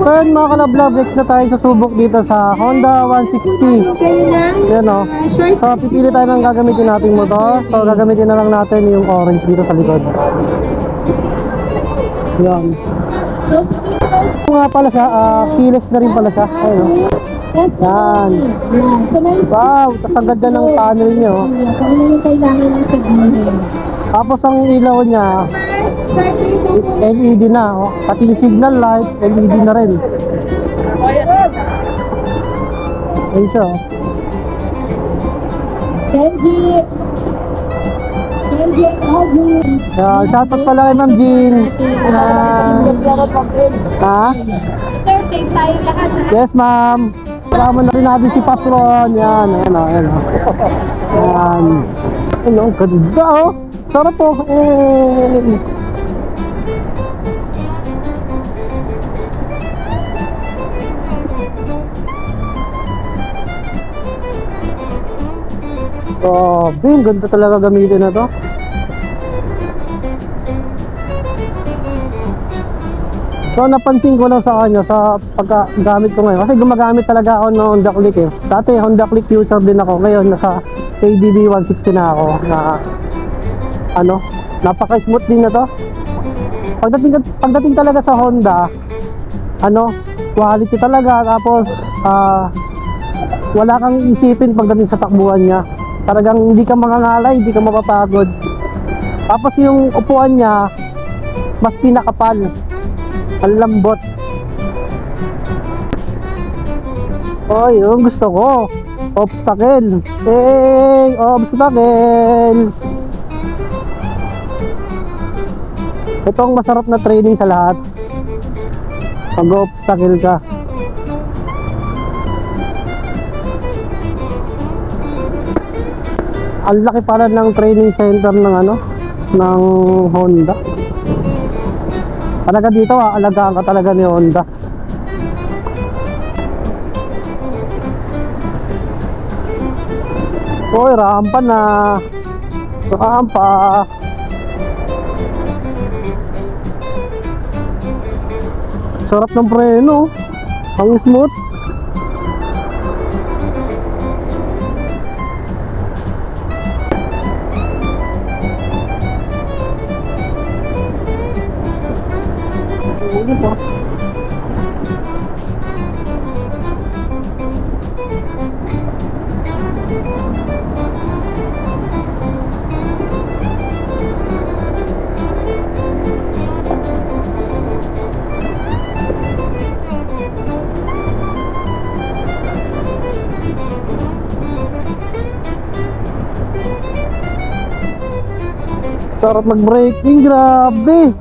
So yun mga ka-vlog, next na tayo susubok dito sa Honda 160. Yan o. So pipili tayo ng gagamitin nating motor. So gagamitin na lang natin yung orange dito sa likod. Yan. Nga pala siya, keyless na rin pala siya. Ayun o. Yan. Wow, tas ang ganda ng panel niya o. Kung ano yung kailangan ng sabihin. Tapos ang ilaw niya LED na oh. Pati yung signal light LED na rin. Ayun siya oh. Kenji and Audrey. Shoutout pala kay Ma'am Jean. Ha? Sir, safe tayo lahat ha? Yes ma'am. Kasama na rin natin si Pops Ron. Yan, ayan o, ayan o. Yan. Ayan o, ganda o. Sarap po. Ang ganda talaga gamitin na to. So napansin ko lang sa kanya sa paggamit ko ngayon kasi gumagamit talaga ako ng Honda Click eh. Dati Honda Click user din ako, ngayon nasa KDB 160 na ako na napaka-smooth din na to. Pagdating talaga sa Honda, quality talaga, tapos wala kang iisipin pagdating sa takbuhan niya. Talagang hindi ka mangangalay, hindi ka mapapagod. Tapos yung upuan niya mas pinakapal. Ang lambot. Oy, yung gusto ko. Obstacle. Hey, obstacle. Ito ang masarap na training sa lahat. Pag-obstacle ka. Ang laki pala ng training center ng ng Honda. Talaga dito alagaan ka talaga ni Honda. Oy, rampa na. Rampa. Sarap ng preno. Ang smooth. Sarap mag-braking, grabe.